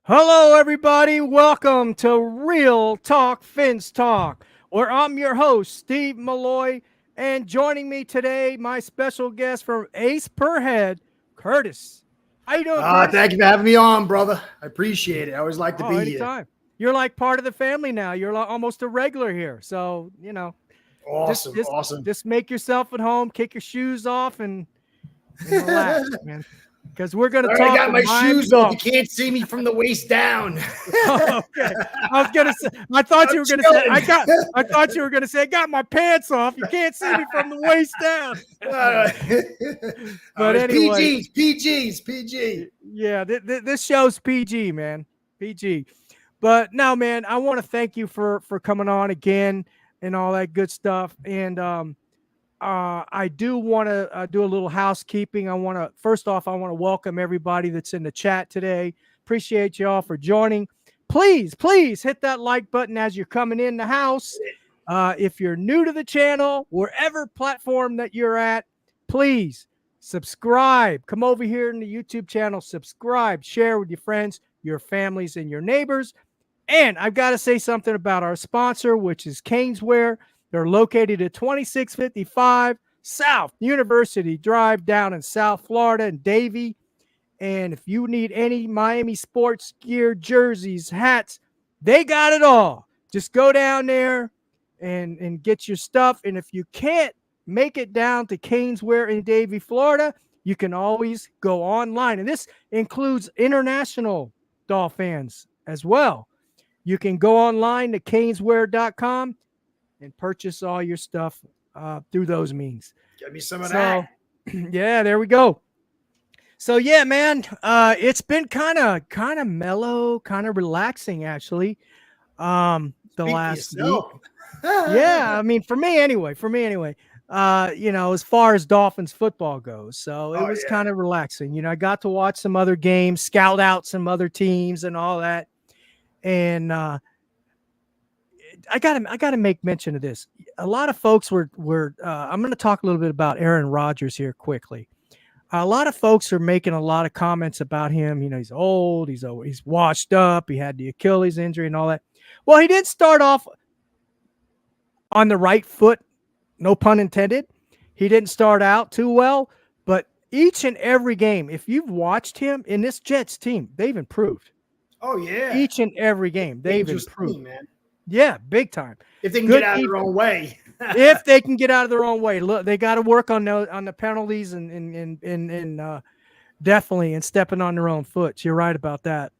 Hello, everybody. Welcome to Real Talk Fins Talk, where I'm your host, Steve Malloy, and joining me today, my special guest from Ace Per Head, Curtis. How you doing, Curtis? Thank you for having me on, brother. I appreciate it. I always like to Oh, be here. anytime. You're like part of the family now. You're like almost a regular here. So, just Awesome, just awesome. just make yourself at home, kick your shoes off, and relax, man. Because we're going to All right, I talk got the my Miami shoes off. You Dolphins. can't see me from the waist down. Okay. I was gonna say I thought I'm you were gonna say chilling. I thought you were gonna say I got my pants off. You can't see me from the waist down. Oh, But it's anyway, PG. yeah, this show's PG, man. PG. But no, man, I want to thank you for coming on again and all that good stuff. And I do want to do a little housekeeping. First off, I want to welcome everybody that's in the chat today. Appreciate you all for joining. Please hit that like button as you're coming in the house. If you're new to the channel, wherever platform that you're at, please subscribe. Come over here in the YouTube channel, subscribe, share with your friends, your families, and your neighbors. And I've got to say something about our sponsor, which is Caneswear. They're located at 2655 South University Drive down in South Florida in Davie. And if you need any Miami sports gear, jerseys, hats, they got it all. Just go down there and get your stuff. And if you can't make it down to Caneswear in Davie, Florida, you can always go online. And this includes international Dolphins as well. You can go online to caneswear.com and purchase all your stuff through those means. Give me some of that. Yeah, there we go. So yeah, man, it's been kind of mellow, kind of relaxing actually. The last week. Yeah, I mean for me anyway. As far as Dolphins football goes. So it was kind of relaxing. I got to watch some other games, scout out some other teams and all that. And I gotta make mention of this. A lot of folks were I'm going to talk a little bit about Aaron Rodgers here quickly. A lot of folks are making a lot of comments about him. He's old, he's washed up, he had the Achilles injury and all that. Well, he did start off on the right foot, no pun intended. He didn't start out too well, but each and every game, if you've watched him in this Jets team, they've improved. Oh, yeah. Each and every game, they've improved. Team, man. Yeah, big time. If they can get out of their own way. If they can get out of their own way. Look, they got to work on the penalties and definitely and stepping on their own foot. You're right about that.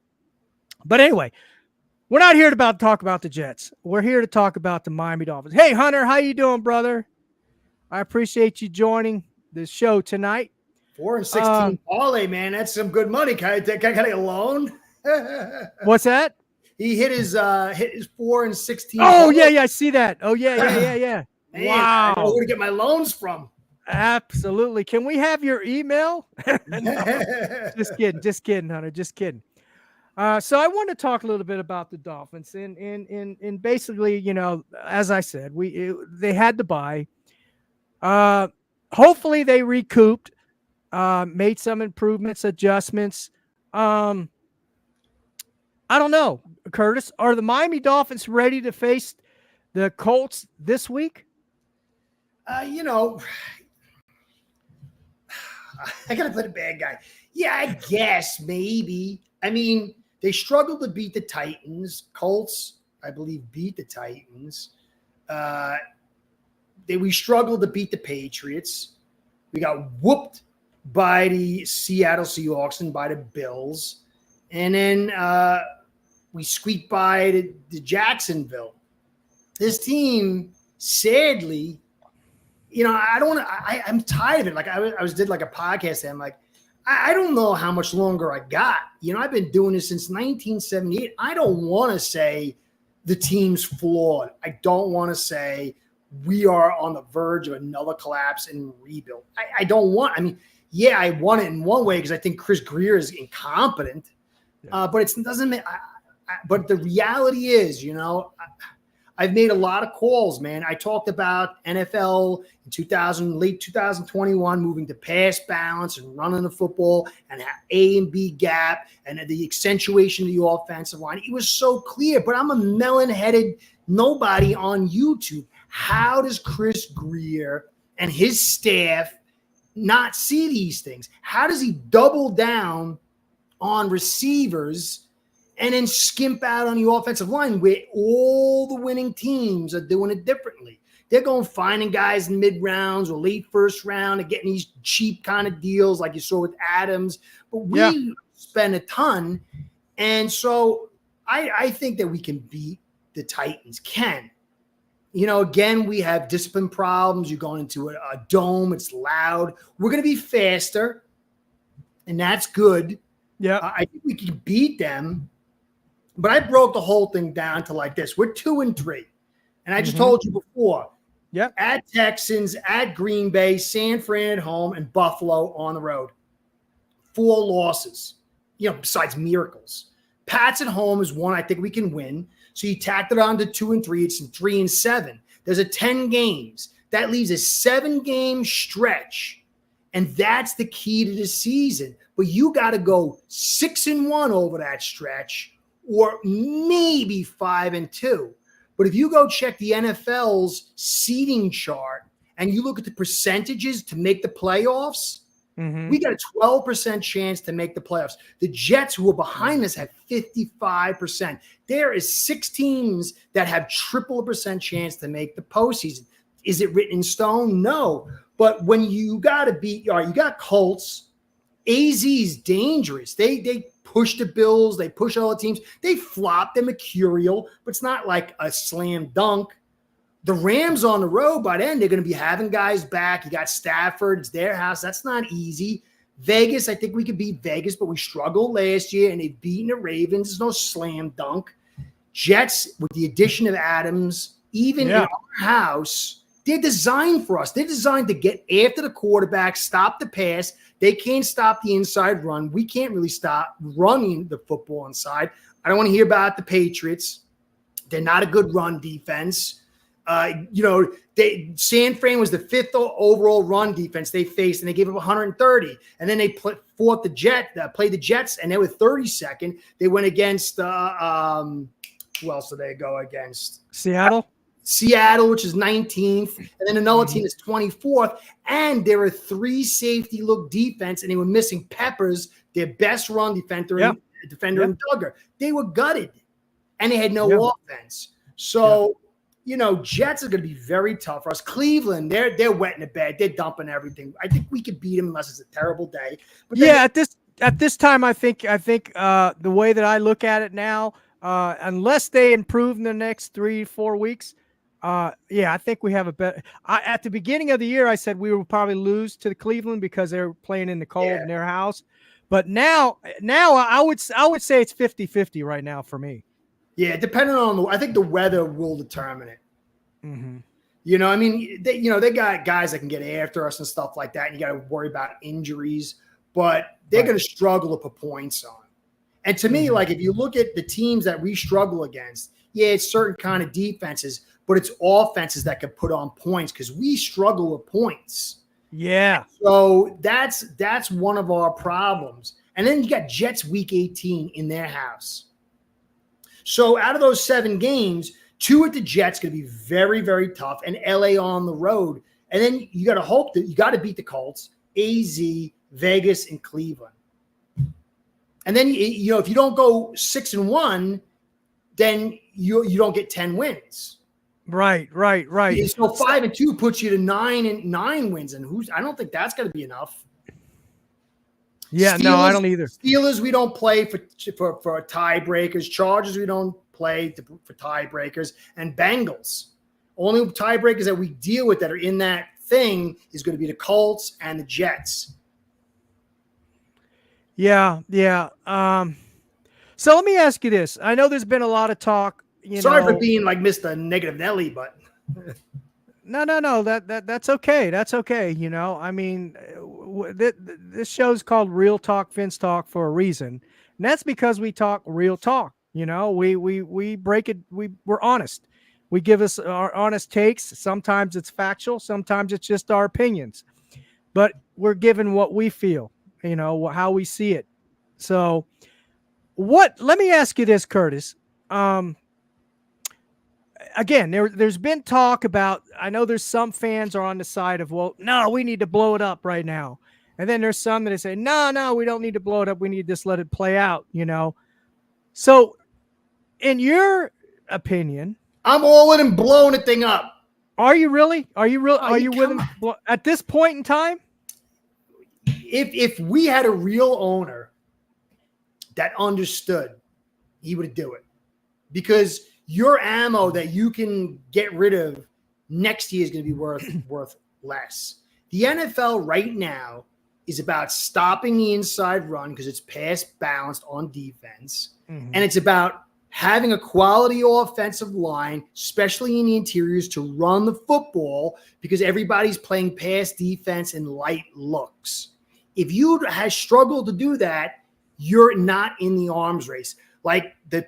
But anyway, we're not here to talk about the Jets. We're here to talk about the Miami Dolphins. Hey, Hunter, how you doing, brother? I appreciate you joining the show tonight. 4-16 parlay, man. That's some good money. Can I get a loan? What's that? He hit his 4-16. Oh, yeah, I see that. Oh, yeah. Man, Wow. I know who to get my loans from. Absolutely. Can we have your email? No, just kidding, Hunter. Just kidding. So I want to talk a little bit about the Dolphins, and basically, as I said, they had to buy. Hopefully, they recouped, made some improvements, adjustments. I don't know, Curtis. Are the Miami Dolphins ready to face the Colts this week? I gotta play the bad guy. Yeah, I guess maybe. I mean, they struggled to beat the Titans. Colts, I believe, beat the Titans. We struggled to beat the Patriots. We got whooped by the Seattle Seahawks and by the Bills. And then we squeaked by the Jacksonville. This team, sadly, I don't want to. I'm tired of it. Like I did like a podcast, and I'm like, I don't know how much longer I got. I've been doing this since 1978. I don't want to say the team's flawed. I don't want to say we are on the verge of another collapse and rebuild. I don't want. I mean, yeah, I want it in one way because I think Chris Greer is incompetent. But it doesn't. But the reality is, I I've made a lot of calls, man. I talked about NFL in late 2021, moving to pass balance and running the football and A and B gap and the accentuation of the offensive line. It was so clear, but I'm a melon-headed nobody on YouTube. How does Chris Greer and his staff not see these things? How does he double down on receivers and then skimp out on the offensive line where all the winning teams are doing it differently? They're going finding guys in mid-rounds or late first round and getting these cheap kind of deals like you saw with Adams. But we spend a ton. And so I think that we can beat the Titans. Again, we have discipline problems. You're going into a dome. It's loud. We're going to be faster, and that's good. Yeah, I think we can beat them. But I broke the whole thing down to like this. We're 2-3. And I just told you before. Yeah. At Texans, at Green Bay, San Fran at home, and Buffalo on the road. 4 losses, besides miracles. Pats at home is one I think we can win. So you tacked it on to 2-3. It's in 3-7. There's a 10 games. That leaves a 7-game stretch. And that's the key to the season. But you got to go 6-1 over that stretch, or maybe 5-2. But if you go check the NFL's seeding chart and you look at the percentages to make the playoffs, we got a 12% chance to make the playoffs. The Jets, who are behind us, have 55%. There is 6 teams that have triple a percent chance to make the postseason. Is it written in stone? No. But when you got to beat, all right, you got Colts. AZ is dangerous. They push the Bills. They push all the teams. They flop. They're mercurial, but it's not like a slam dunk. The Rams on the road, by then, they're going to be having guys back. You got Stafford. It's their house. That's not easy. Vegas, I think we could beat Vegas, but we struggled last year, and they've beaten the Ravens. There's no slam dunk. Jets, with the addition of Adams, even in our house, they're designed for us. They're designed to get after the quarterback, stop the pass. They can't stop the inside run. We can't really stop running the football inside. I don't want to hear about the Patriots. They're not a good run defense. San Fran was the 5th overall run defense they faced, and they gave up 130. And then they played the Jets, and they were 32nd. They went against who else did they go against? Seattle, which is 19th, and then another team is 24th. And they were 3 safety look defense, and they were missing Peppers, their best run defender, and Duggar. They were gutted, and they had no offense. So. Jets are going to be very tough for us. Cleveland, they're wetting the bed. They're dumping everything. I think we could beat them unless it's a terrible day. But at this time, I think the way that I look at it now, unless they improve in the next 3-4 weeks, I think we have a better. At the beginning of the year, I said we will probably lose to the Cleveland because they're playing in the cold in their house. But now I would say it's 50-50 right now for me. Yeah, depending on I think the weather will determine it. They got guys that can get after us and stuff like that, and you got to worry about injuries, but they're going to struggle to put points on. And to me, like if you look at the teams that we struggle against, it's certain kind of defenses, but it's offenses that can put on points because we struggle with points. Yeah. So that's one of our problems. And then you got Jets week 18 in their house. So out of those 7 games, 2 at the Jets going to be very, very tough, and LA on the road. And then you got to hope that you got to beat the Colts, AZ, Vegas, and Cleveland. And then if you don't go 6-1, then you don't get 10 wins. Right. So 5-2 puts you to 9 wins, and I don't think that's going to be enough. Yeah, Steelers, no, I don't either. Steelers, we don't play for tiebreakers. Chargers, we don't play for tiebreakers. And Bengals, only tiebreakers that we deal with that are in that thing is going to be the Colts and the Jets. Yeah. So let me ask you this. I know there's been a lot of talk. Sorry for being like Mr. Negative Nelly, but no. That's okay. That's okay. I mean, this show's called Real Talk, Vince Talk for a reason, and that's because we talk real talk. We break it. We're honest. We give us our honest takes. Sometimes it's factual, sometimes it's just our opinions, but we're given what we feel, how we see it. So, let me ask you this, Curtis. Again, there's been talk about, I know there's some fans are on the side of, well, no, we need to blow it up right now. And then there's some that say, no, we don't need to blow it up. We need to just let it play out, So, in your opinion, I'm all in and blowing the thing up. Are you really? Are you with him at this point in time? If we had a real owner that understood, he would do it, because your ammo that you can get rid of next year is going to be worth less. The NFL right now is about stopping the inside run because it's pass balanced on defense, and it's about having a quality offensive line, especially in the interiors, to run the football, because everybody's playing pass defense and light looks. If you have struggled to do that, you're not in the arms race. Like the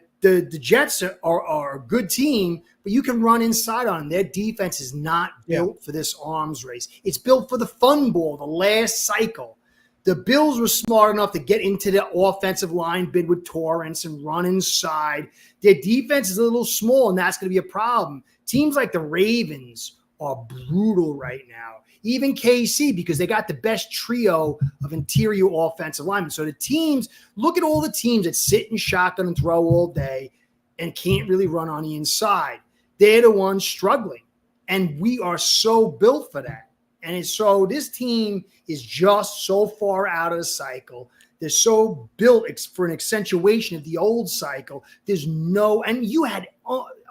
Jets are a good team, but you can run inside on them. Their defense is not built for this arms race. It's built for the fun ball, the last cycle. The Bills were smart enough to get into the offensive line bid with Torrance and run inside. Their defense is a little small, and that's going to be a problem. Teams like the Ravens are brutal right now. Even KC, because they got the best trio of interior offensive linemen. So the teams, look at all the teams that sit in shotgun and throw all day and can't really run on the inside. They're the ones struggling. And we are so built for that. And so this team is just so far out of the cycle. They're so built for an accentuation of the old cycle. And you had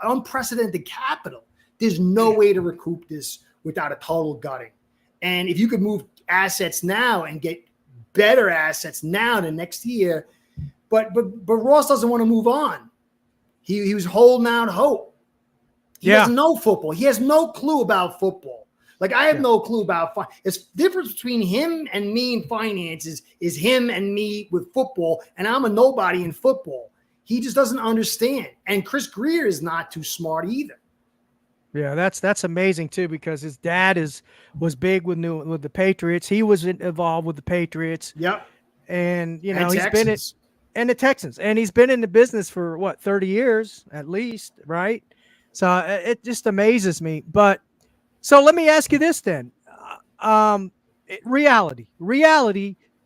unprecedented capital. There's no way to recoup this without a total gutting. And if you could move assets now and get better assets now to next year, but Ross doesn't want to move on. He was holding out hope. He doesn't know football. He has no clue about football. Like, I have no clue about it's difference between him and me in finances is him and me with football, and I'm a nobody in football. He just doesn't understand. And Chris Greer is not too smart either. Yeah, that's amazing too, because his dad was big with the Patriots. He was involved with the Patriots. Yep. And he's Texans. And the Texans, and he's been in the business for 30 years at least, right? So it just amazes me. But so let me ask you this then: reality,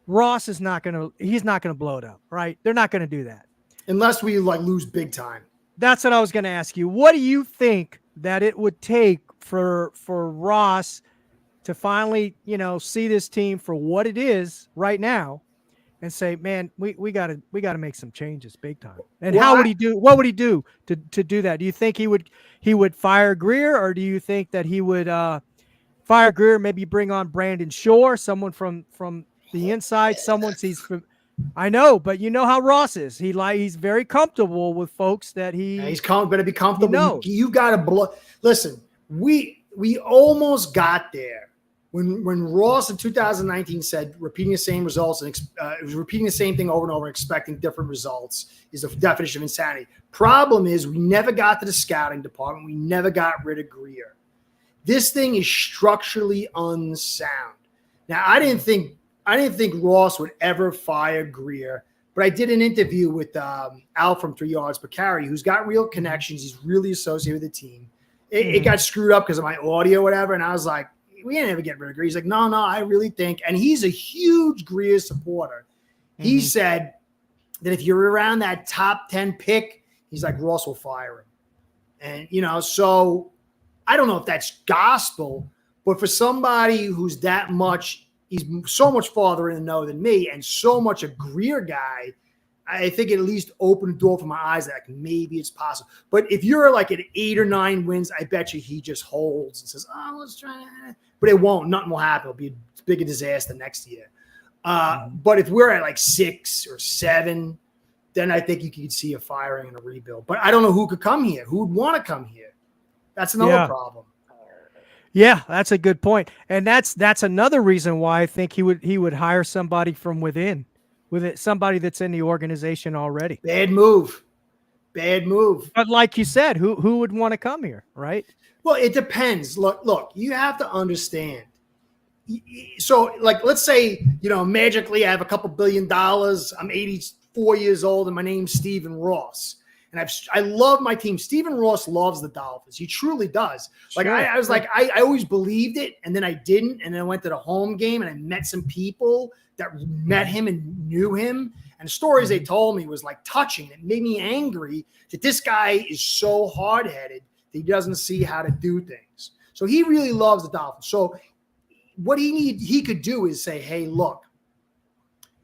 Ross is not he's not gonna blow it up, right? They're not gonna do that unless we lose big time. That's what I was gonna ask you. What do you think that it would take for Ross to finally, see this team for what it is right now, and say, man, we gotta make some changes big time? And what would he do to do that? Do you think he would fire Greer, or do you think that he would fire Greer, maybe bring on Brandon Shore, someone from the inside, someone he's from? I know, but you know how Ross is. He's very comfortable with folks that he's better be comfortable. You got to blow. Listen, we almost got there when Ross in 2019 said repeating the same results and it was repeating the same thing over and over, expecting different results is the definition of insanity. Problem is, we never got to the scouting department. We never got rid of Greer. This thing is structurally unsound. Now, I didn't think Ross would ever fire Greer, but I did an interview with Al from 3 Yards Per Carry, who's got real connections. He's really associated with the team. It got screwed up because of my audio or whatever, and I was like, we ain't ever get rid of Greer. He's like, no, I really think, and he's a huge Greer supporter. He said that if you're around that top 10 pick, he's like, Ross will fire him. And, so I don't know if that's gospel, but for somebody who's that much – he's so much farther in the know than me and so much a Greer guy, I think it at least opened the door for my eyes that maybe it's possible. But if you're like at 8 or 9 wins, I bet you he just holds and says, let's try. But it won't. Nothing will happen. It'll be as big a disaster next year. But if we're at like 6 or 7, then I think you could see a firing and a rebuild. But I don't know who could come here. Who would want to come here? That's another problem. Yeah, that's a good point. And that's another reason why I think he would hire somebody from within, somebody that's in the organization already. Bad move. Bad move. But like you said, who would want to come here, right? Well, it depends. Look, you have to understand. So, like, let's say, magically I have a couple $1 billion. I'm 84 years old and my name's Stephen Ross. And I love my team. Stephen Ross loves the Dolphins. He truly does. Like, Sure. I was like, I always believed it, and then I didn't. And then I went to the home game and I met some people that met him and knew him. And the stories they told me was like touching. It made me angry that this guy is so hard-headed that he doesn't see how to do things. So he really loves the Dolphins. So what he could do is say, hey, look,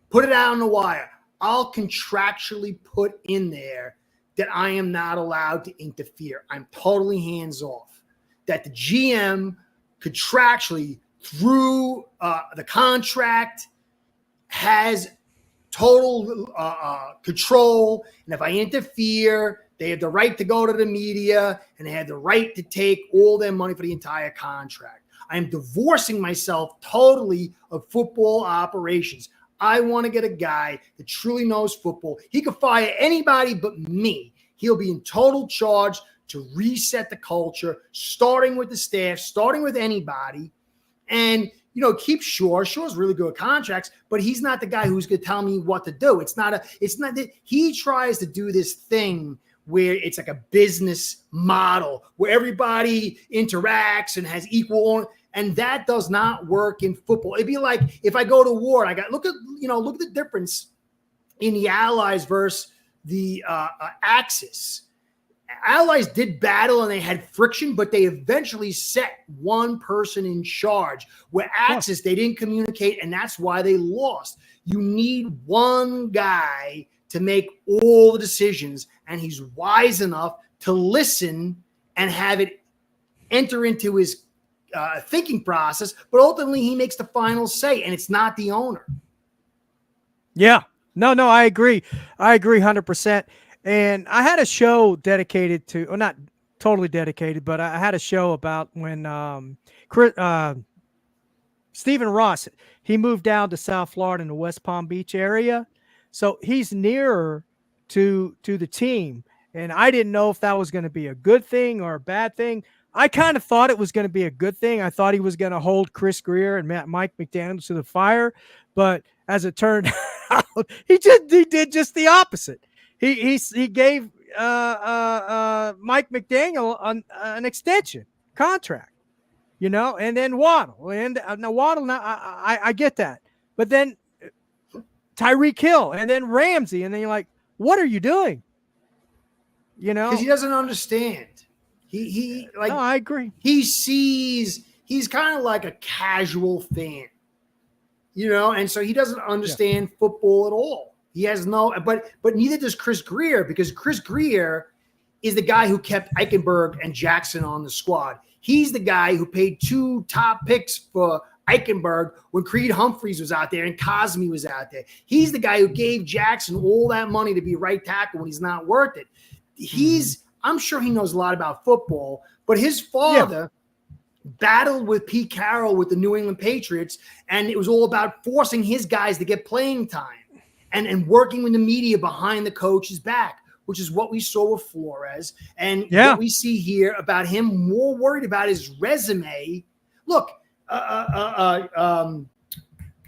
put it out on the wire. I'll contractually put in there that I am not allowed to interfere. I'm totally hands off. That the GM contractually through the contract has total control. And if I interfere, they have the right to go to the media and they have the right to take all their money for the entire contract. I am divorcing myself totally of football operations. I want to get a guy that truly knows football. He could fire anybody but me. He'll be in total charge to reset the culture, starting with the staff, starting with anybody. And, keep Shore. Shore's really good at contracts, but he's not the guy who's going to tell me what to do. It's not that he tries to do this thing where it's like a business model where everybody interacts and has equal, and that does not work in football. It'd be like if I go to war, look at the difference in the Allies versus the Axis. Allies did battle and they had friction, but they eventually set one person in charge. Where Axis, they didn't communicate, and that's why they lost. You need one guy to make all the decisions, and he's wise enough to listen and have it enter into his thinking process, but ultimately he makes the final say, and it's not the owner. Yeah. No, I agree. 100%. And I had a show dedicated to, or not totally dedicated, but I had a show about when Stephen Ross, he moved down to South Florida in the West Palm Beach area. So he's nearer to the team. And I didn't know if that was going to be a good thing or a bad thing. I kind of thought it was going to be a good thing. I thought he was going to hold Chris Greer and Mike McDaniel to the fire. But as it turned out, he did just the opposite. He gave Mike McDaniel an extension contract, and then Waddle. And now Waddle, I get that. But then Tyreek Hill and then Ramsey. And then you're like, what are you doing? Because he doesn't understand. No, I agree. He's kind of like a casual fan, and so he doesn't understand football at all. He has but neither does Chris Greer, because Chris Greer is the guy who kept Eichenberg and Jackson on the squad. He's the guy who paid 2 top picks for Eichenberg when Creed Humphreys was out there and Cosme was out there. He's the guy who gave Jackson all that money to be right tackle when he's not worth it. I'm sure he knows a lot about football, but his father battled with Pete Carroll with the New England Patriots, and it was all about forcing his guys to get playing time and working with the media behind the coach's back, which is what we saw with Flores. And what we see here about him more worried about his resume. Look,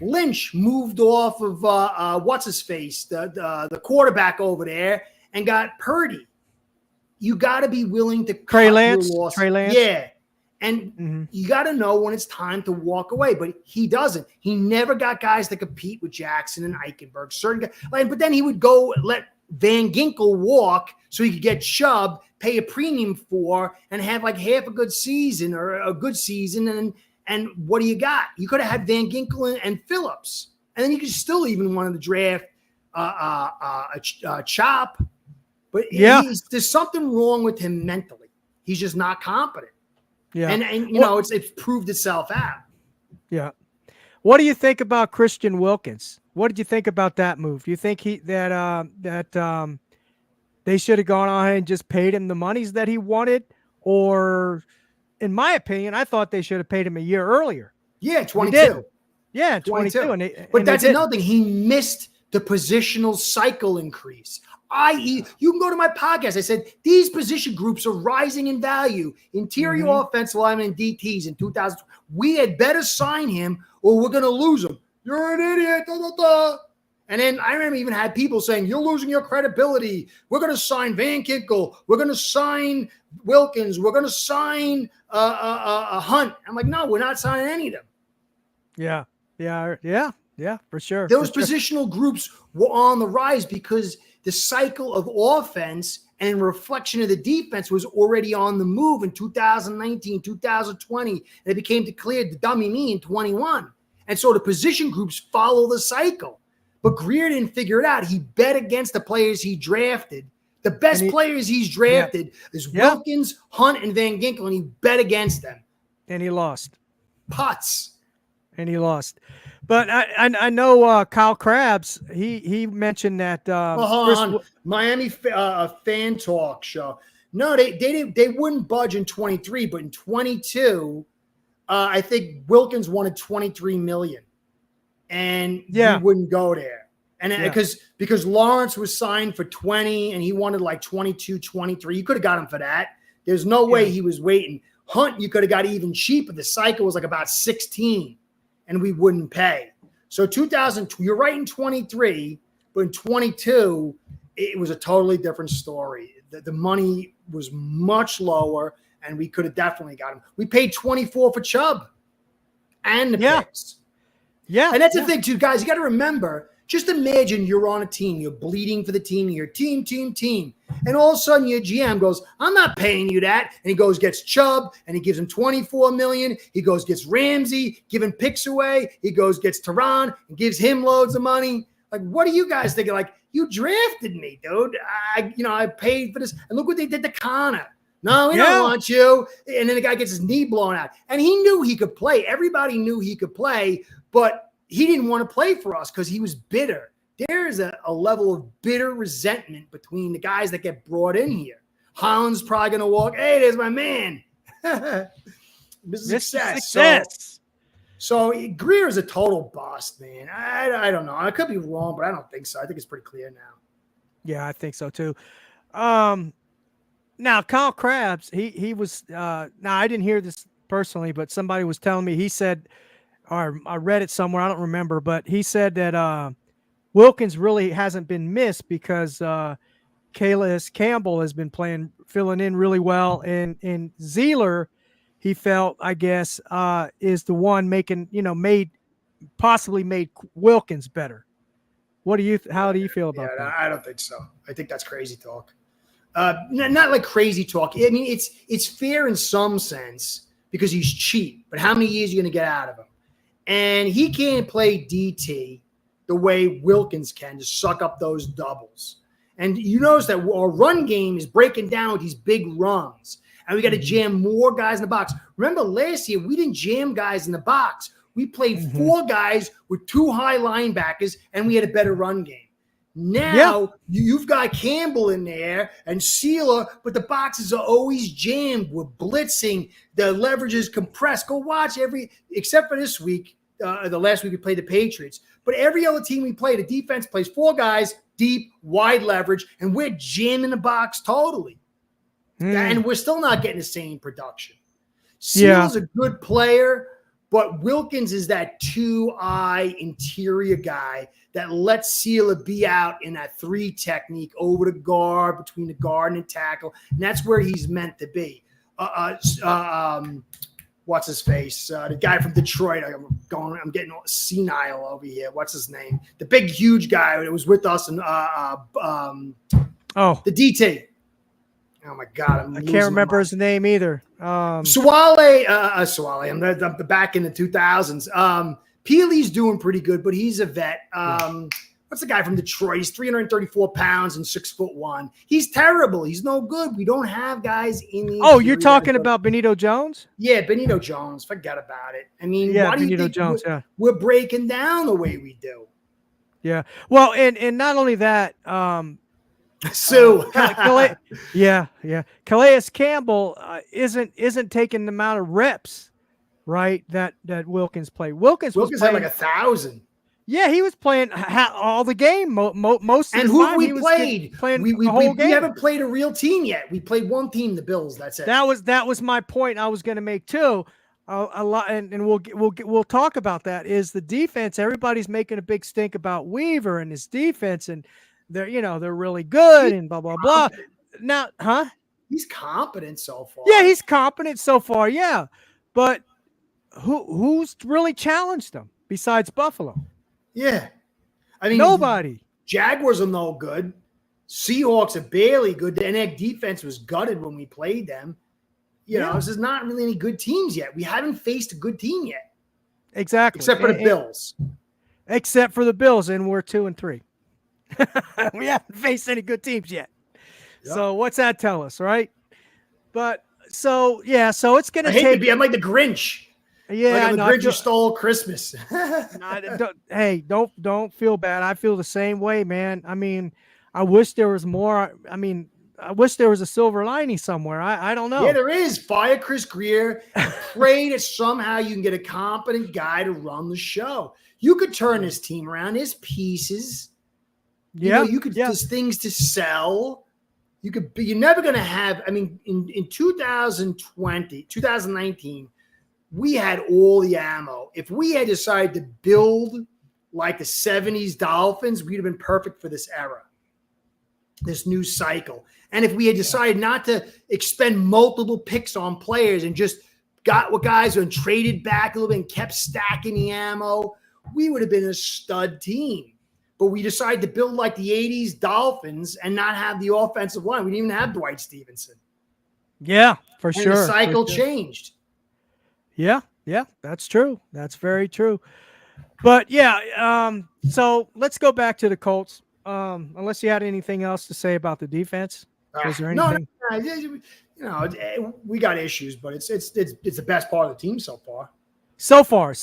Lynch moved off of what's-his-face, the quarterback over there, and got Purdy. You got to be willing to cut your loss. Trey Lance. Yeah. And you got to know when it's time to walk away, but he doesn't. He never got guys to compete with Jackson and Eichenberg. Certain guys, but then he would go let Van Ginkel walk so he could get Chubb, pay a premium for, and have like half a good season or a good season. And what do you got? You could have had Van Ginkel and Phillips, and then you could still even want to draft Chop. But there's something wrong with him mentally. He's just not competent. Yeah. And it's proved itself out. Yeah. What do you think about Christian Wilkins? What did you think about that move? Do you think that they should have gone on and just paid him the monies that he wanted? Or, in my opinion, I thought they should have paid him a year earlier. Yeah, 22. Yeah, 22. But that's another thing. He missed the positional cycle increase. You can go to my podcast. I said these position groups are rising in value. Interior offensive linemen and DTs in 2000. We had better sign him or we're going to lose him. You're an idiot. Da, da, da. And then I remember even had people saying, you're losing your credibility. We're going to sign Van Ginkel. We're going to sign Wilkins. We're going to sign Hunt. I'm like, no, we're not signing any of them. Yeah, for sure. Those positional groups were on the rise because the cycle of offense and reflection of the defense was already on the move in 2019, 2020. And it became clear to dummy me in 21. And so the position groups follow the cycle. But Greer didn't figure it out. He bet against the players he drafted. The best players he's drafted is Wilkins, Hunt, and Van Ginkel, and he bet against them. And he lost. Putts. And he lost. But I know Kyle Krabs, he mentioned that on Miami fan talk show. No, they wouldn't budge in 23, but in 22, I think Wilkins wanted 23 million. And he wouldn't go there. And because Lawrence was signed for 20 and he wanted like 22, 23. You could have got him for that. There's no way he was waiting. Hunt, you could have got even cheaper. The cycle was like about 16 and we wouldn't pay. So 2000, you're right in 23, but in 22, it was a totally different story. The money was much lower and we could have definitely got him. We paid 24 for Chubb and the picks. Yeah. And that's the thing too, guys, you got to remember, just imagine you're on a team, you're bleeding for the team, you're team. And all of a sudden your GM goes, I'm not paying you that. And he goes, gets Chubb and he gives him 24 million. He goes, gets Ramsey, giving picks away. He goes, gets Tehran and gives him loads of money. Like, what are you guys thinking? Like, you drafted me, dude. I paid for this. And look what they did to Connor. No, we don't want you. And then the guy gets his knee blown out. And he knew he could play. Everybody knew he could play, but he didn't want to play for us because he was bitter. There is a level of bitter resentment between the guys that get brought in here. Holland's probably going to walk, hey, there's my man. Mr. Success. So Greer is a total bust, man. I don't know. I could be wrong, but I don't think so. I think it's pretty clear now. Yeah, I think so too. Now, Kyle Krabs, he was now I didn't hear this personally, but somebody was telling me, he said, or I read it somewhere, I don't remember, but he said that Wilkins really hasn't been missed because Calais Campbell has been filling in really well, and Zeeler, he felt, I guess, is the one possibly made Wilkins better. How do you feel about that? I don't think so. I think that's crazy talk. Not like crazy talk. I mean, it's fair in some sense because he's cheap, but how many years are you going to get out of him? And he can't play DT the way Wilkins can to suck up those doubles. And you notice that our run game is breaking down with these big runs. And we got to jam more guys in the box. Remember last year, we didn't jam guys in the box. We played 4 guys with 2 high linebackers, and we had a better run game. Now you've got Campbell in there and Sealer, but the boxes are always jammed. We're blitzing. The leverage is compressed. Go watch except for this week, the last week we played the Patriots. But every other team we play, the defense plays 4 guys, deep, wide leverage, and we're jamming the box totally. And we're still not getting the same production. Sealer's a good player, but Wilkins is that 2-eye interior guy that lets Sealer be out in that 3 technique over the guard, between the guard and the tackle. And that's where he's meant to be. What's his face? The guy from Detroit. I'm getting senile over here. What's his name? The big, huge guy that was with us. And the DT. Oh my God. I can't remember his name either. Suwale. I'm the back in the 2000s. Peely's doing pretty good, but he's a vet. What's the guy from Detroit? He's 334 pounds and 6'1". He's terrible. He's no good. We don't have guys in the. Oh, you're talking about Benito Jones? Yeah, Benito Jones. Forget about it. I mean, yeah, why do Benito you think Jones. we're breaking down the way we do? Yeah. Well, and not only that. So Calais Campbell isn't taking the amount of reps, right? That Wilkins played. Wilkins had like 1,000. Yeah, he was playing all the game. Most of And the who time, we he was played? playing We, we, the we, whole we game. haven't played a real team yet. We played one team, the Bills. That's it. That was my point I was going to make too. A lot, and we'll talk about that. Is the defense? Everybody's making a big stink about Weaver and his defense, and they're really good and blah blah blah. Now, huh? He's competent so far. Yeah, he's competent so far. Yeah, but who's really challenged him besides Buffalo? Yeah. I mean, Nobody. Jaguars are no good. Seahawks are barely good. And their defense was gutted when we played them. You know, this is not really any good teams yet. We haven't faced a good team yet. Exactly. Except for the Bills. Except for the Bills, and we're 2-3. We haven't faced any good teams yet. Yep. So what's that tell us, right? But so it's going to take. I hate to be. I'm like the Grinch. Yeah, like I'm the Grinch who stole Christmas. Don't feel bad. I feel the same way, man. I mean, I wish there was more. I wish there was a silver lining somewhere. I don't know. Yeah, there is. Fire Chris Greer. Pray that somehow you can get a competent guy to run the show. You could turn this team around. There's pieces. Yeah, there's things to sell. You're never going to have. I mean, in 2019, we had all the ammo. If we had decided to build like the 70s Dolphins, we'd have been perfect for this era, this new cycle. And if we had decided not to expend multiple picks on players and just got what guys who had traded back a little bit and kept stacking the ammo, we would have been a stud team. But we decided to build like the 80s Dolphins and not have the offensive line. We didn't even have Dwight Stevenson. Yeah, for sure. And the cycle changed. Yeah, that's true. That's very true. But so let's go back to the Colts. Unless you had anything else to say about the defense. Was there anything? No. You know, we got issues, but it's the best part of the team so far. So far,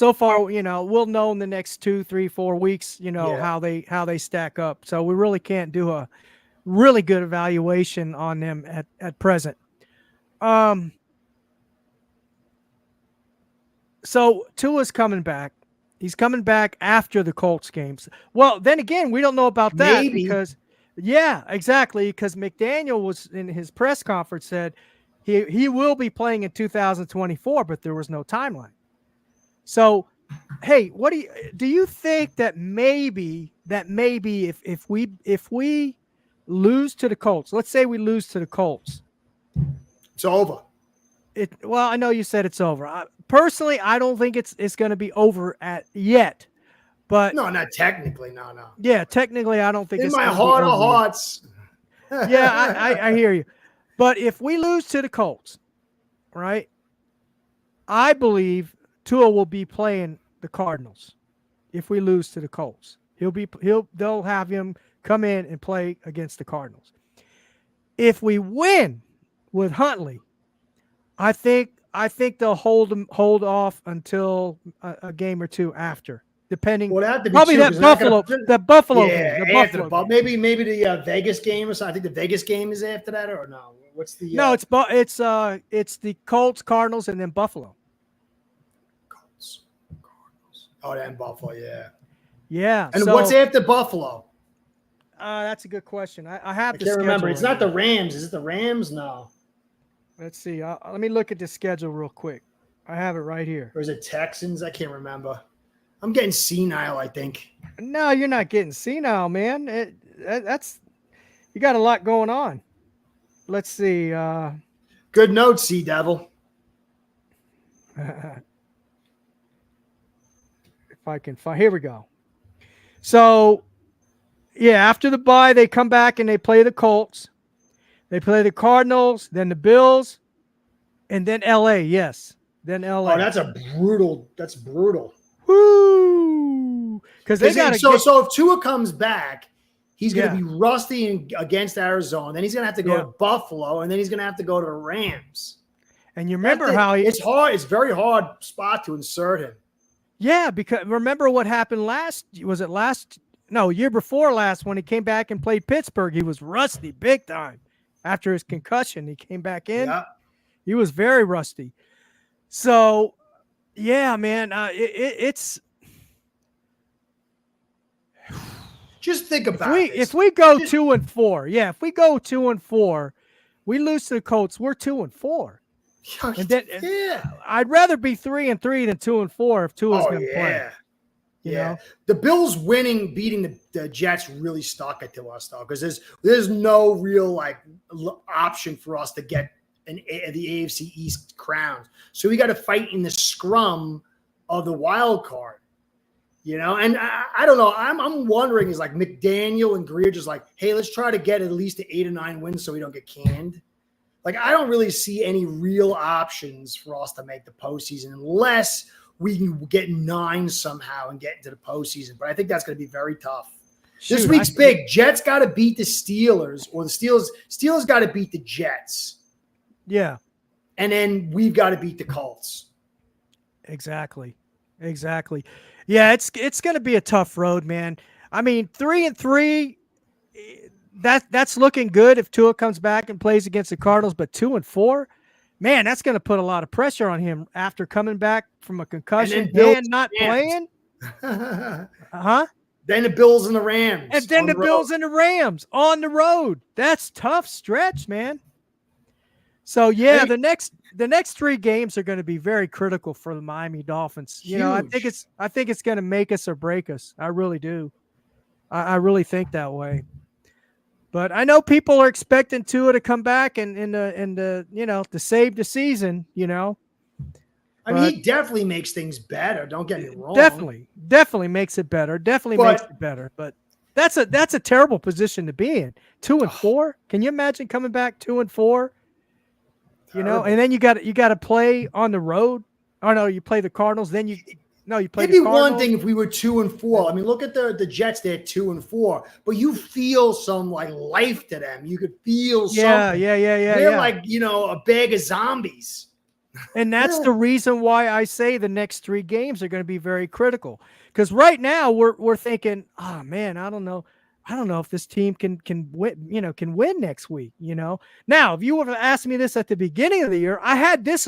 we'll know in the next 2, 3, 4 weeks, how they stack up. So we really can't do a really good evaluation on them at present. So Tua's coming back. He's coming back after the Colts games. Well, then again, we don't know about that because exactly. Because McDaniel was in his press conference said he will be playing in 2024, but there was no timeline. So, hey, what do you think that maybe if we lose to the Colts, let's say we lose to the Colts, it's over. Well, I know you said it's over. Personally, I don't think it's going to be over yet. But no, not technically. No. Yeah, technically, I don't think in it's my heart of hearts. Yeah, I hear you. But if we lose to the Colts, right? I believe Tua will be playing the Cardinals. If we lose to the Colts, they'll have him come in and play against the Cardinals. If we win with Huntley, I think they'll hold off until a game or two after, depending. Well, that probably that Buffalo yeah, game. After the maybe the Vegas game or something. I think the Vegas game is after that, or no? What's the? No, it's the Colts, Cardinals, and then Buffalo. Colts, Cardinals. Oh, then Buffalo, yeah. Yeah. And what's after Buffalo? That's a good question. I have I can't remember. It's not the Rams. Is it the Rams? No. Let's see. Let me look at the schedule real quick. I have it right here. Or is it Texans? I can't remember. I'm getting senile, I think. No, you're not getting senile, man. That's you got a lot going on. Let's see. Good note, Sea Devil. If I can find, here we go. So, yeah, after the bye, they come back and they play the Colts. They play the Cardinals, then the Bills, and then LA. Yes, then LA. Oh, that's brutal. Woo! Because they got so if Tua comes back, he's going to be rusty against Arizona. Then he's going to have to go to Buffalo, and then he's going to have to go to the Rams. And you remember how it's hard. It's a very hard spot to insert him. Yeah, because remember what happened year before last when he came back and played Pittsburgh. He was rusty big time. After his concussion, he came back in. Yeah. He was very rusty. So, yeah, man, it's Just think about this. If we go 2-4, yeah, if we go 2-4, we lose to the Colts. We're 2-4, and then I'd rather be 3-3 than 2-4 if Tua's going to play. You know? The Bills beating the Jets really stuck it to us though, because there's no real option for us to get the AFC East crown. So we got to fight in the scrum of the wild card. You know, and I don't know. I'm wondering, is McDaniel and Greer just hey, let's try to get at least 8 or 9 wins so we don't get canned. I don't really see any real options for us to make the postseason unless we can get 9 somehow and get into the postseason. But I think that's going to be very tough. This week's big. Jets got to beat the Steelers, or the Steelers got to beat the Jets. Yeah. And then we've got to beat the Colts. Exactly. Yeah, it's going to be a tough road, man. I mean, 3-3, that's looking good if Tua comes back and plays against the Cardinals, but 2-4, man, that's going to put a lot of pressure on him after coming back from a concussion and not playing. Uh-huh. Then the Bills and the Rams. And then the Bills and the Rams on the road. That's tough stretch, man. So yeah, the next 3 games are going to be very critical for the Miami Dolphins. Huge. You know, I think it's going to make us or break us. I really do. I really think that way. But I know people are expecting Tua to come back and to save the season. You know, I mean, he definitely makes things better. Don't get me wrong. Definitely makes it better. Makes it better. But that's a terrible position to be in. 2-4. Can you imagine coming back 2-4? You know, and then you got to play on the road. Oh no, you play the Cardinals. Then you play. It'd be one thing if we were 2-4. I mean, look at the Jets. They're 2-4, but you feel some life to them. You could feel something. Yeah. They're a bag of zombies. And that's the reason why I say the next 3 games are going to be very critical. Because right now we're thinking, oh man, I don't know if this team can win next week. You know, now if you would have asked me this at the beginning of the year, I had this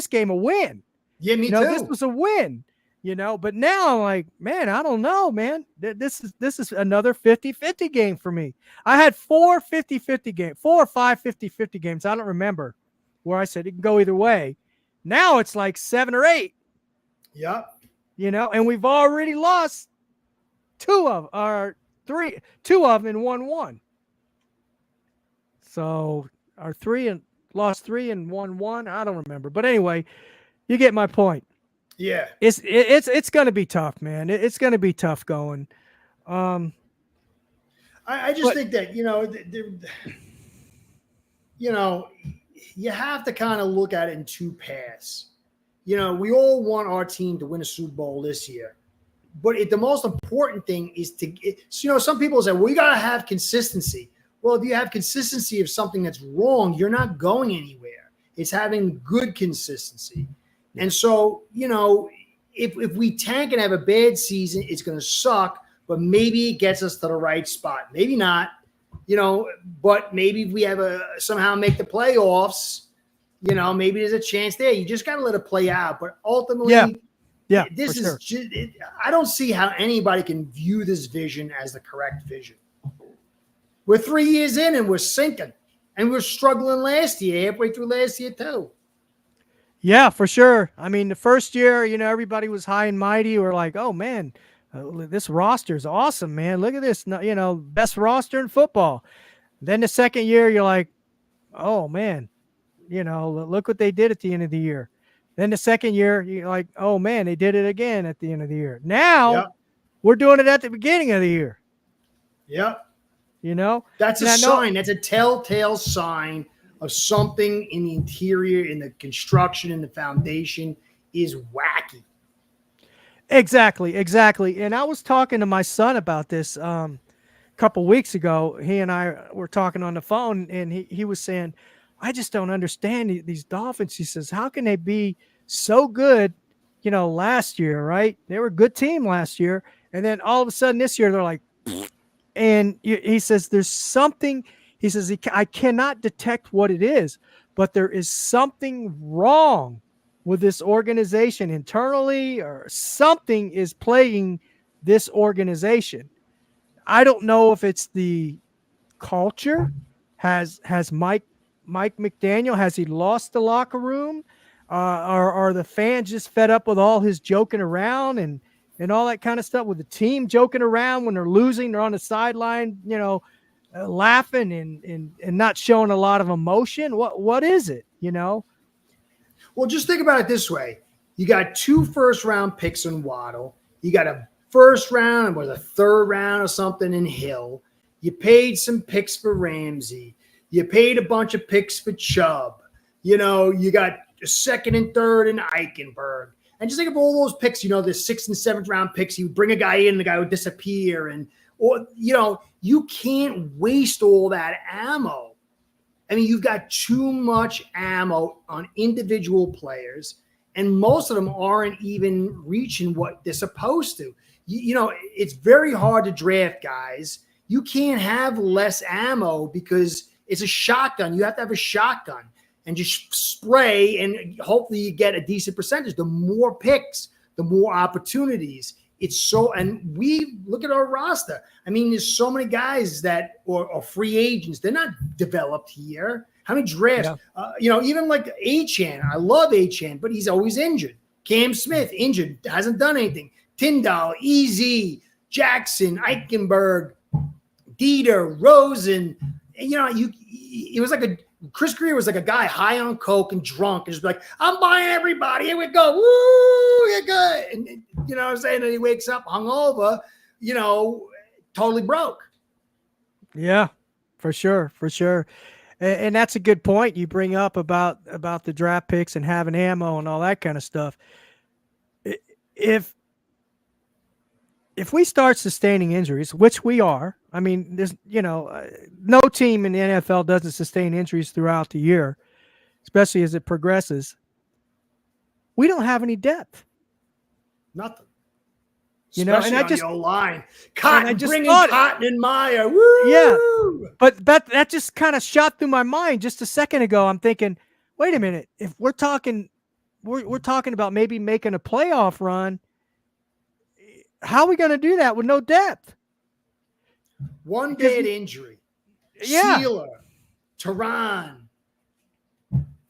game a win. Yeah, me too. This was a win. You know, but now I'm like, man, I don't know, man. This is another 50-50 game for me. I had 4 50-50 games, 4 or 5 50-50 games. I don't remember where I said it can go either way. Now it's 7 or 8. Yep. You know, and we've already lost 2 of them and won 1. So our lost 3 and won 1. I don't remember, but anyway, you get my point. Yeah, it's going to be tough, man. It's going to be tough going. I just think that you have to kind of look at it in 2 paths. You know, we all want our team to win a Super Bowl this year. But the most important thing is some people say, well, you got to have consistency. Well, if you have consistency of something that's wrong, you're not going anywhere. It's having good consistency. And so, if we tank and have a bad season, it's going to suck, but maybe it gets us to the right spot. Maybe not, but maybe if we somehow make the playoffs, maybe there's a chance there. You just got to let it play out. But ultimately, yeah, this is just, I don't see how anybody can view this vision as the correct vision. We're 3 years in and we're sinking, and we're struggling halfway through last year too. Yeah, for sure. I mean, the first year, everybody was high and mighty. We're like, oh man, this roster is awesome, man. Look at this, best roster in football. Then the second year, you're like, oh man, look what they did at the end of the year. Then the second year, you're like, oh man, they did it again at the end of the year. Now we're doing it at the beginning of the year. Yep. That's a sign. That's a telltale sign of something in the interior, in the construction, in the foundation is wacky. Exactly. And I was talking to my son about this a couple weeks ago. He and I were talking on the phone, and he was saying, I just don't understand these Dolphins. He says, how can they be so good, last year, right? They were a good team last year. And then all of a sudden this year, they're like, and he says, there's something. He says, I cannot detect what it is, but there is something wrong with this organization internally, or something is plaguing this organization. I don't know if it's the culture. Has Mike McDaniel, has he lost the locker room? Or are the fans just fed up with all his joking around and all that kind of stuff, with the team joking around when they're losing, they're on the sideline, laughing and not showing a lot of emotion? What is it? Well, just think about it this way. You got 2 first-round picks in Waddle. You got a first round and was a third round or something in Hill. You paid some picks for Ramsey. You paid a bunch of picks for Chubb. You got a second and third in Eichenberg. And just think of all those picks, the 6th and 7th round picks. You bring a guy in, the guy would disappear. You can't waste all that ammo. I mean, you've got too much ammo on individual players, and most of them aren't even reaching what they're supposed to. It's very hard to draft guys. You can't have less ammo because it's a shotgun. You have to have a shotgun and just spray, and hopefully you get a decent percentage. The more picks, the more opportunities. And we look at our roster. I mean, there's so many guys that are free agents. They're not developed here. How many drafts? Yeah. Even like Achane. I love Achane, but he's always injured. Cam Smith, injured, hasn't done anything. Tyndall, Easy, Jackson, Eichenberg, Dieter, Rosen. And, it was like Chris Greer was like a guy high on coke and drunk and just like, I'm buying everybody. Here we go. Woo, you're good. And you know what I'm saying? And he wakes up hungover, totally broke. Yeah, for sure. And that's a good point you bring up about the draft picks and having ammo and all that kind of stuff. If we start sustaining injuries, which we are, I mean, there's, no team in the NFL doesn't sustain injuries throughout the year, especially as it progresses. We don't have any depth. Nothing. Especially and I just on the line. Cotton, Cotton and Meyer. Woo! Yeah. But that just kind of shot through my mind just a second ago. I'm thinking, wait a minute, if we're talking about maybe making a playoff run, how are we going to do that with no depth? One bad injury. Yeah. Sealer, Tehran.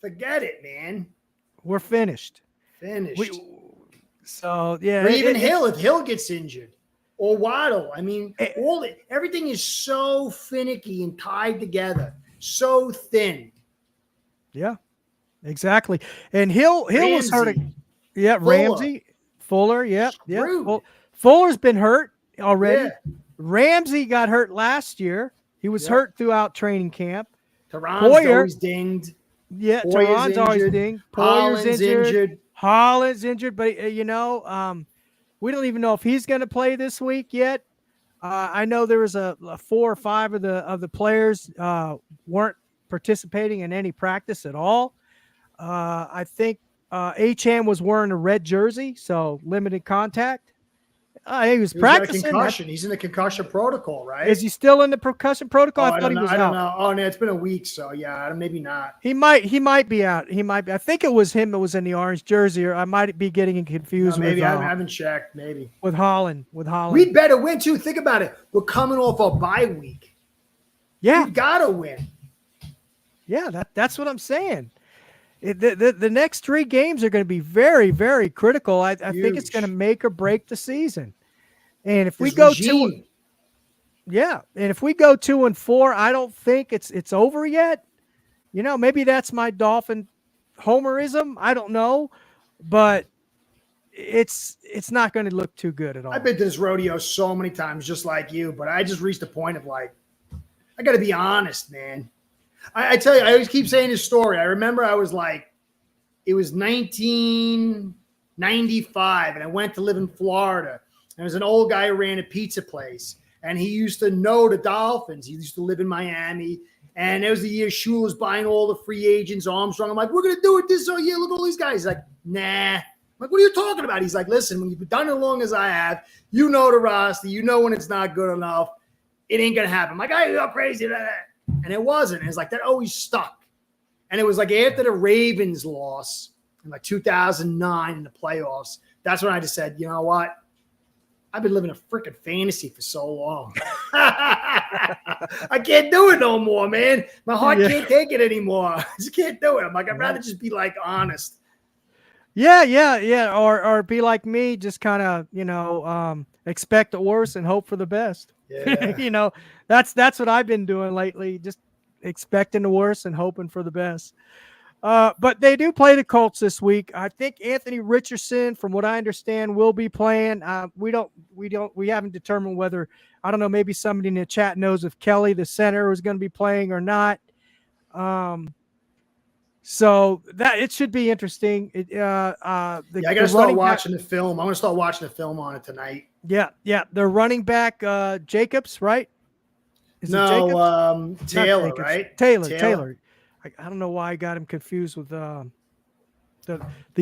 Forget it, man. We're finished. So yeah. Or even Hill, if Hill gets injured, or Waddle. I mean, everything is so finicky and tied together, so thin. Yeah, exactly. And Hill was hurt. Yeah, Ramsey, Fuller. Yeah. Well, Fuller's been hurt already. Yeah. Ramsey got hurt last year. He was hurt throughout training camp. Tehran's always dinged. Yeah, Tehran's always dinged. Poyer's injured. Holland's injured, but we don't even know if he's going to play this week yet. I know there was a 4 or 5 of the players weren't participating in any practice at all. I think Achane was wearing a red jersey, so limited contact. He was practicing. Concussion. He's in the concussion protocol, right? Is he still in the concussion protocol? I thought he was out. I don't know. Oh, no, it's been a week, so yeah, maybe not. He might be out. He might be. I think it was him that was in the orange jersey, or I might be getting confused. No, maybe I haven't checked. Maybe with Holland. We'd better win too. Think about it. We're coming off a bye week. Yeah, we gotta win. Yeah, that's what I'm saying. The next 3 games are going to be very, very critical. I think it's going to make or break the season. And if we go 2-4, I don't think it's over yet. Maybe that's my Dolphin homerism. I don't know, but it's not going to look too good at all. I've been to this rodeo so many times, just like you, but I just reached a point of like, I got to be honest, man. I tell you, I always keep saying this story. I remember I was like, it was 1995, and I went to live in Florida. And there was an old guy who ran a pizza place, and he used to know the Dolphins. He used to live in Miami, and it was the year Shula was buying all the free agents, Armstrong. I'm like, we're going to do it this year. Look at all these guys. He's like, nah. I'm like, what are you talking about? He's like, listen, when you've done it as long as I have, you know the roster. You know when it's not good enough. It ain't going to happen. I'm like, oh, you're crazy. And it wasn't. It's like that always stuck. And it was like after the Ravens loss in like 2009 in the playoffs, that's when I just said, you know what? I've been living a freaking fantasy for so long. I can't do it no more, man. My heart can't take it anymore. I just can't do it. I'm like, I'd rather just be like honest. Yeah. Or be like me, just kind of, expect the worst and hope for the best. Yeah. That's what I've been doing lately, just expecting the worst and hoping for the best. But they do play the Colts this week. I think Anthony Richardson, from what I understand, will be playing. We haven't determined whether, I don't know, maybe somebody in the chat knows if Kelly, the center, is going to be playing or not. So that it should be interesting. I got to start watching the film. I'm going to start watching the film on it tonight. Yeah. Their running back, Jacobs, right? No, Taylor, right? Taylor. I don't know why I got him confused with the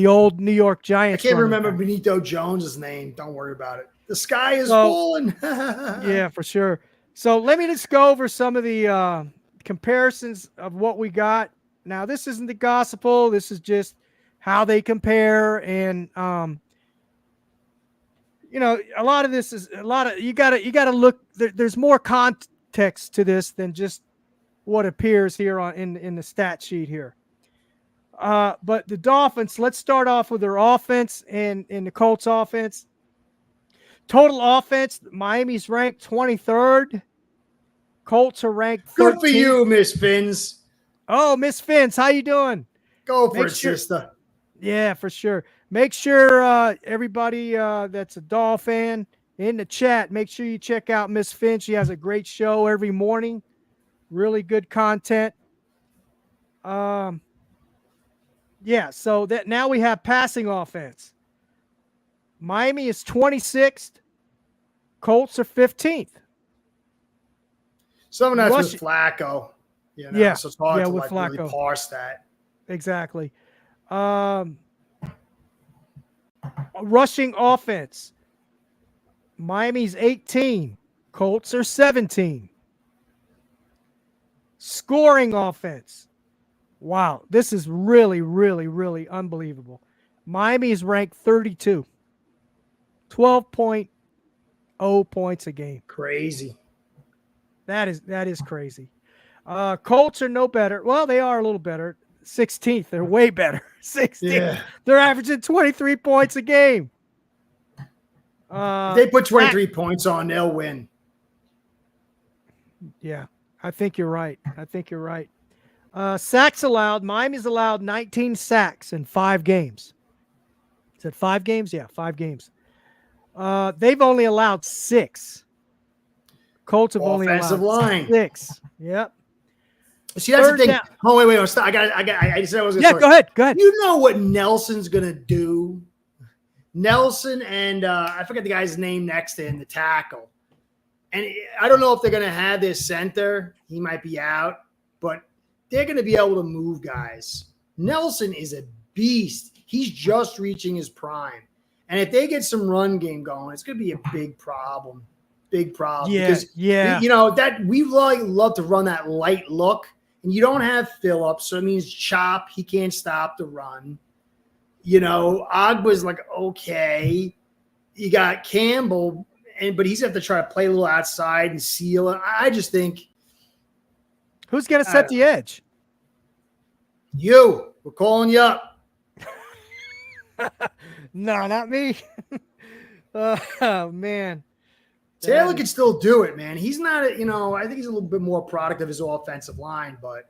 old New York Giants. I can't remember Benito Jones's name. Don't worry about it. The sky is falling. Yeah, for sure. So let me just go over some of the comparisons of what we got. Now, this isn't the gospel. This is just how they compare. And, a lot of this is you gotta look, there's more context to this than just what appears here in the stat sheet here. But the Dolphins, let's start off with their offense and the Colts offense. Total offense, Miami's ranked 23rd. Colts are ranked 13th. Good for you, Miss Fins. Oh, Miss Fins, how you doing? Go for it, sister. Yeah, for sure. Make sure everybody that's a Doll fan in the chat, make sure you check out Miss Fins. She has a great show every morning. Really good content. So that now we have passing offense. Miami is 26th. Colts are 15th. Some of that's with Flacco. Yeah. So it's hard to really parse that. Exactly. Rushing offense. Miami's 18. Colts are 17. Scoring offense. Wow, this is really, really, really unbelievable. Miami is ranked 32. 12.0 points a game. Crazy. That is crazy. Colts are no better. Well, they are a little better. 16th. They're way better. 16th. Yeah. They're averaging 23 points a game. If they put 23 points on, they'll win. Yeah. I think you're right. Sacks allowed. Miami's allowed 19 sacks in 5 games. Is it 5 games? Yeah, 5 games. They've only allowed 6. Colts have only allowed 6. Yep. See, that's the thing. Down. Oh, wait. Stop. I said I was going to go ahead. You know what Nelson's going to do? Nelson and I forget the guy's name next to him, the tackle. And I don't know if they're going to have their center. He might be out, but they're going to be able to move guys. Nelson is a beast. He's just reaching his prime. And if they get some run game going, it's going to be a big problem. Big problem. Yeah, because, that we love to run that light look. And you don't have Phillips, so it means Chop. He can't stop the run. Ogba's like, okay. You got Campbell, but he's have to try to play a little outside and seal it. I just think. Who's going to set the edge? You. We're calling you up. No, not me. Oh, man. Taylor can still do it, man. He's not, I think he's a little bit more product of his offensive line, but.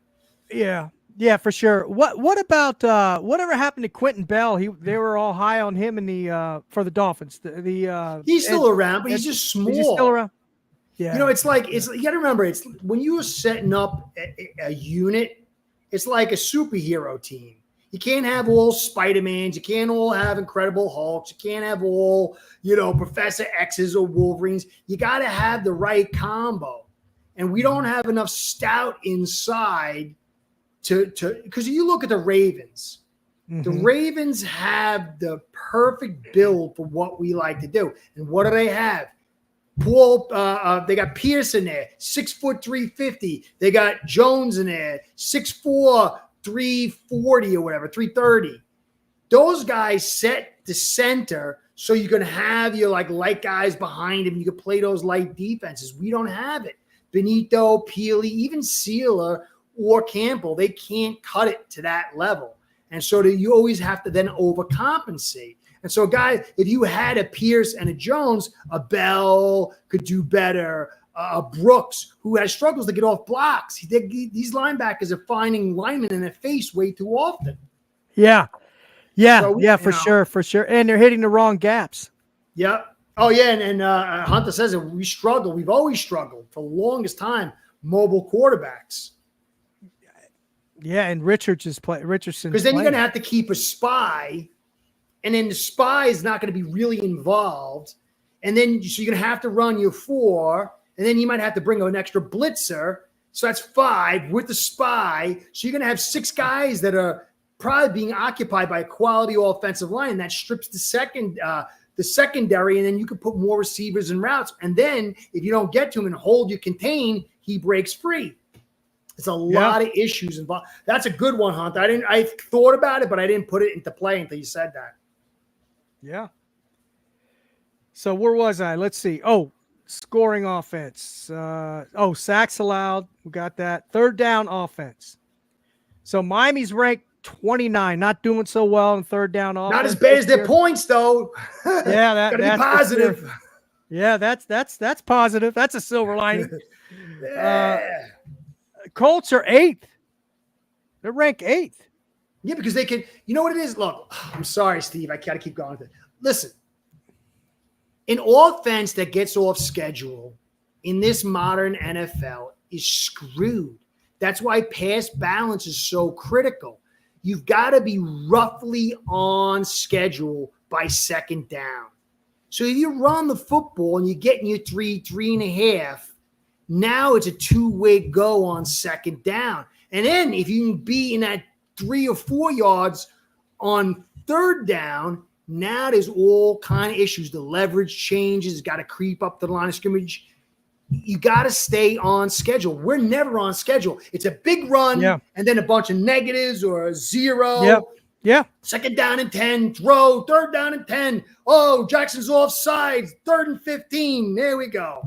Yeah, for sure. What about whatever happened to Quentin Bell? They were all high on him in the for the Dolphins. He's still around, but he's just small. He's still around. Yeah. It's you got to remember, it's when you are setting up a unit, it's like a superhero team. You can't have all Spider-Mans. You can't all have Incredible Hulks. You can't have all, Professor X's or Wolverines. You got to have the right combo. And we don't have enough stout inside to because you look at the Ravens. Mm-hmm. The Ravens have the perfect build for what we like to do. And what do they have? They got Pierce in there, 6', 350. They got Jones in there, 6'4", 340 or whatever, 330. Those guys set the center So you're going to have your light guys behind him. You can play those light defenses. We don't have it. Benito, Peely, even Sealer or Campbell, they can't cut it to that level. And so you always have to then overcompensate. And so, guys, if you had a Pierce and a Jones, a Bell could do better. Brooks, who has struggles to get off blocks. These linebackers are finding linemen in the face way too often. Yeah. For sure. And they're hitting the wrong gaps. Yeah. Oh, yeah. And Hunter says that we struggle. We've always struggled for the longest time, mobile quarterbacks. Yeah, and Richardson's because then you're going to have to keep a spy, and then the spy is not going to be really involved. And then so you're going to have to run your 4, and then you might have to bring an extra blitzer. So that's 5 with the spy. So you're going to have 6 guys that are probably being occupied by a quality offensive line. And that strips the secondary, and then you can put more receivers and routes. And then if you don't get to him and hold you contain, he breaks free. It's a lot of issues involved. That's a good one, Hunt. I thought about it, but I didn't put it into play until you said that. Yeah. So where was I? Let's see. Oh, scoring offense. Sacks allowed. We got that. Third down offense. So Miami's ranked 29, not doing so well in third down offense. Not as bad as their points, though. Yeah, that's positive. Yeah, that's positive. That's a silver lining. Yeah. Colts are 8th. They're ranked 8th. Yeah, because they can. You know what it is? Look, I'm sorry, Steve. I got to keep going with it. Listen, an offense that gets off schedule in this modern NFL is screwed. That's why pass balance is so critical. You've got to be roughly on schedule by second down. So if you run the football and you're getting your 3.5, now it's a 2-way go on second down. And then if you can be in that 3 or 4 yards on third down, now there's all kind of issues. The leverage changes, got to creep up the line of scrimmage. You got to stay on schedule. We're never on schedule. It's a big run and then a bunch of negatives or a 0. Yeah. Second down and 10, throw, third down and 10. Oh, Jackson's offside, 3rd and 15. There we go.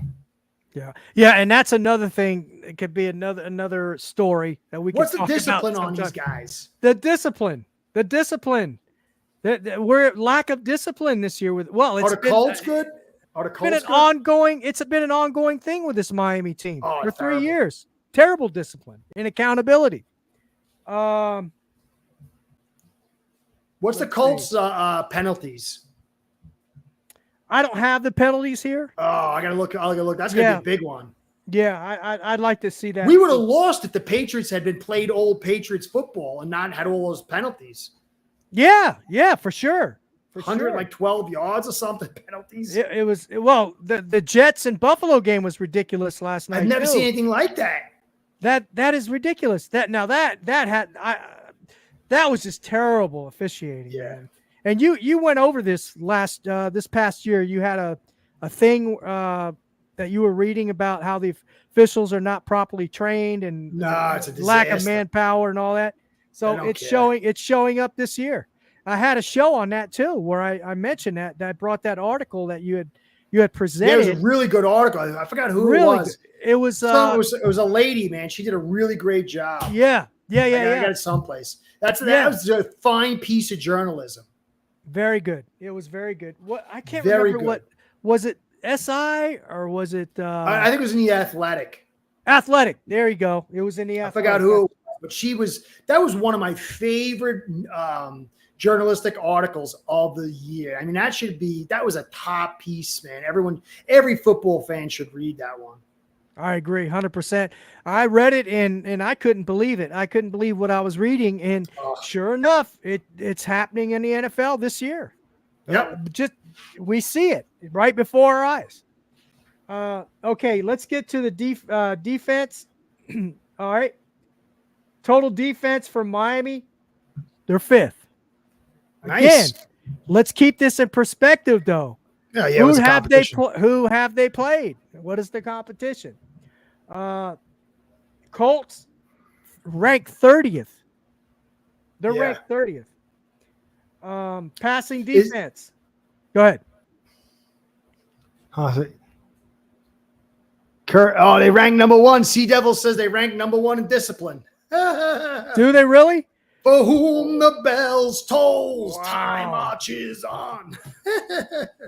Yeah, and that's another thing. It could be another story that we can What's the talk discipline about on these guys? The discipline. We're lack of discipline this year. Are the Colts good? Are the Colts good? It's been an ongoing thing with this Miami team for 3 years. Terrible discipline and accountability. What's the Colts penalties? I don't have the penalties here. Oh, I gotta look. That's gonna be a big one. Yeah, I'd like to see that. We would have lost if the Patriots had been played old Patriots football and not had all those penalties. Yeah, for sure. 12 yards or something penalties. It was the Jets and Buffalo game was ridiculous last night. I've never seen anything like that. That is ridiculous. That was just terrible officiating. Yeah. Man. And you went over this this past year. You had a thing that you were reading about how the officials are not properly trained and it's a lack of manpower and all that. So it's showing up this year. I had a show on that too, where I mentioned that I brought that article that you had presented. Yeah, it was a really good article. I forgot who it was. It was it was a lady, man. She did a really great job. Yeah. I got it someplace. That was a fine piece of journalism. Very good. It was very good. What I can't remember what was it, SI or was it I think it was in the Athletic. Athletic. There you go. It was in the Athletic. I forgot who, but that was one of my favorite journalistic articles of the year. I mean, that was a top piece, man. Every football fan should read that one. I agree 100%. I read it and I couldn't believe it. I couldn't believe what I was reading. And sure enough, it's happening in the NFL this year. Yep. We see it right before our eyes. Okay, let's get to the defense. All right. Total defense for Miami, they're 5th. Nice. Again, let's keep this in perspective, though. Yeah, who have they played? What is the competition? Colts ranked 30th. They're ranked 30th. Passing defense. Go ahead. They rank number 1. Sea Devil says they rank number 1 in discipline. Do they really? For whom the bells tolls, Wow. time marches on.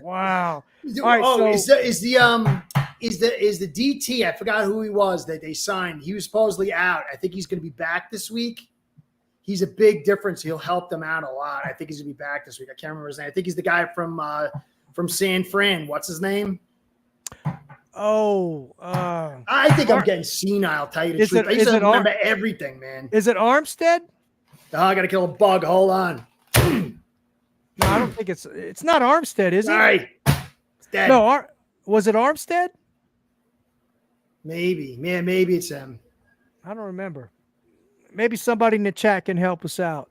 Wow. All right, is the DT? I forgot who he was that they signed. He was supposedly out. I think he's going to be back this week. He's a big difference. He'll help them out a lot. I think he's going to be back this week. I can't remember his name. I think he's the guy from San Fran. What's his name? Oh, I think I'm getting senile. Tell you the truth. I used to remember everything, man. Is it Armstead? Oh, I got to kill a bug. Hold on. No, I don't think it's not Armstead, is it? All right. It's dead. No, was it Armstead? Maybe. Man, maybe it's him. I don't remember. Maybe somebody in the chat can help us out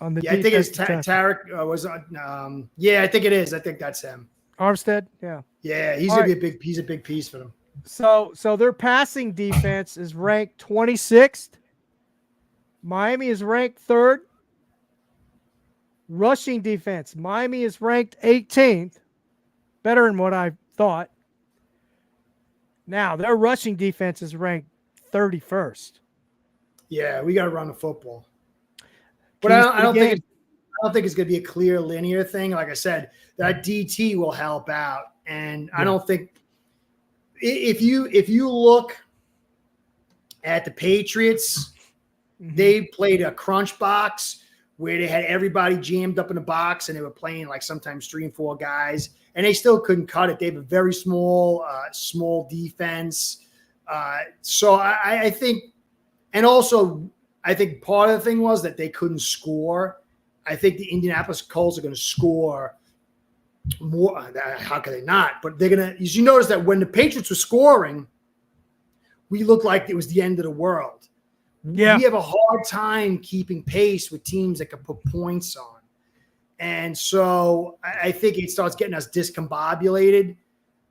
on the. Yeah, I think it's Tarek. Yeah, I think it is. I think that's him. Armstead. Yeah. Yeah, he's gonna be a big. He's a big piece for them. So their passing defense is ranked 26th. Miami is ranked 3rd. Rushing defense, Miami is ranked 18th. Better than what I thought. Now their rushing defense is ranked 31st. Yeah, we got to run the football. But I don't think it's going to be a clear linear thing. Like I said, that DT will help out, and I don't think if you look at the Patriots, they played a crunch box where they had everybody jammed up in a box, and they were playing like sometimes 3 and 4 guys, and they still couldn't cut it. They have a very small defense. So I think. And also, I think part of the thing was that they couldn't score. I think the Indianapolis Colts are going to score more. How can they not? But they're going to – you notice that when the Patriots were scoring, we looked like it was the end of the world. Yeah. We have a hard time keeping pace with teams that can put points on. And so I think it starts getting us discombobulated.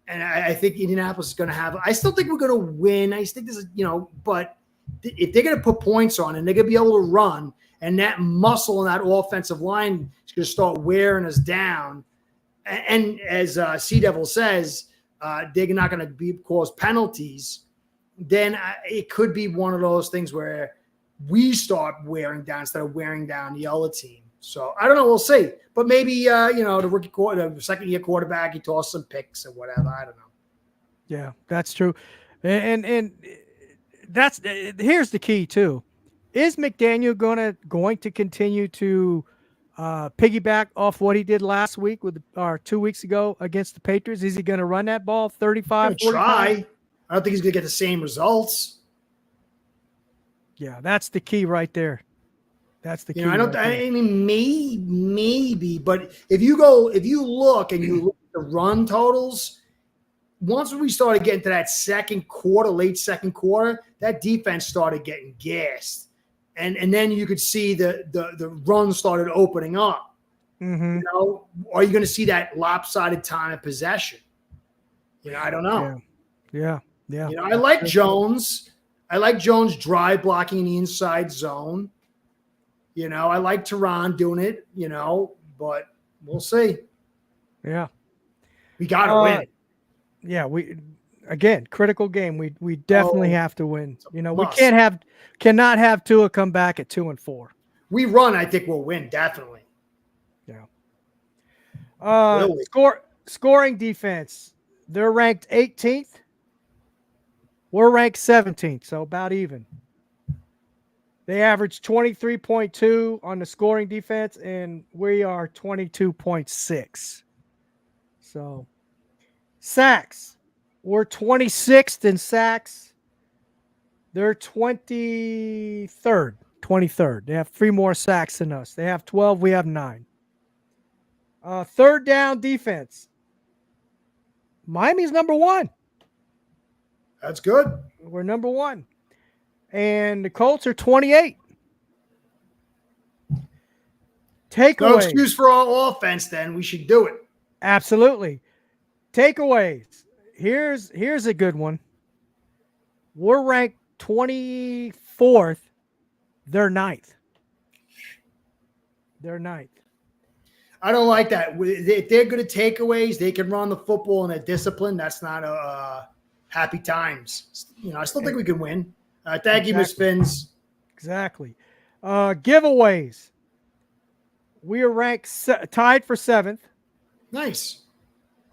And I think Indianapolis is going to have – I still think we're going to win. I think this is – but – if they're going to put points on and they're going to be able to run, and that muscle in that offensive line is going to start wearing us down, and as Sea Devil says, they're not going to cause penalties, then it could be one of those things where we start wearing down instead of wearing down the other team. So I don't know. We'll see. But maybe, the second-year quarterback, he tossed some picks or whatever. I don't know. Yeah, that's true. And here's the key too. Is McDaniel going to continue to piggyback off what he did last week or 2 weeks ago against the Patriots? Is he going to run that ball 35, 45? Try. I don't think he's going to get the same results. Yeah, that's the key right there. That's the key. I mean, maybe, but if you look at the run totals, once we started getting to that late second quarter, that defense started getting gassed. And then you could see the run started opening up. Mm-hmm. Are you going to see that lopsided time of possession? I don't know. Yeah. I like Jones. I like Jones drive blocking in the inside zone. I like Tehran doing it, but we'll see. Yeah. We got to win. Yeah, critical game. We definitely have to win. We cannot have Tua come back at 2-4. We run, I think we'll win, definitely. Yeah. Scoring defense. They're ranked 18th. We're ranked 17th, so about even. They average 23.2 on the scoring defense, and we are 22.6. So sacks. We're 26th in sacks. They're 23rd. 23rd. They have 3 more sacks than us. They have 12. We have 9. Third down defense. Miami's number 1. That's good. We're number 1. And the Colts are 28. Takeaways. No excuse for our offense, then. We should do it. Absolutely. Takeaways. Here's a good one. We're ranked 24th. They're 9th. I don't like that. If they're good at takeaways, they can run the football and they're disciplined. That's not a happy times. I still think we can win. Thank you, Miss Fins. Exactly. Giveaways. We are ranked tied for 7th. Nice.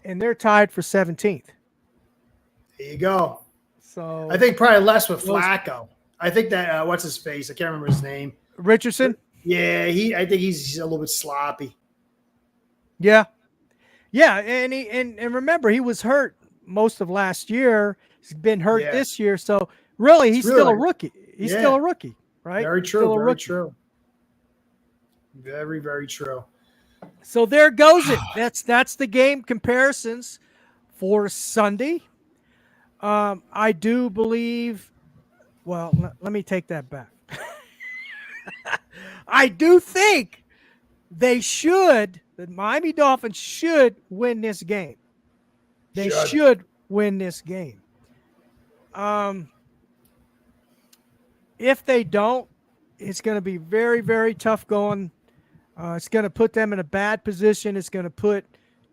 And they're tied for 17th. There you go. So I think probably less with Flacco. I think that what's his face? I can't remember his name. Richardson. Yeah, I think he's a little bit sloppy. Yeah, and remember he was hurt most of last year. He's been hurt this year, so really he's still a rookie. He's still a rookie, right? Very true. Very true. Very, very true. So there goes it. That's the game comparisons for Sunday. I do believe. Well, let me take that back. I do think the Miami Dolphins should win this game. They should win this game. If they don't, it's going to be very, very tough going. It's going to put them in a bad position. It's going to put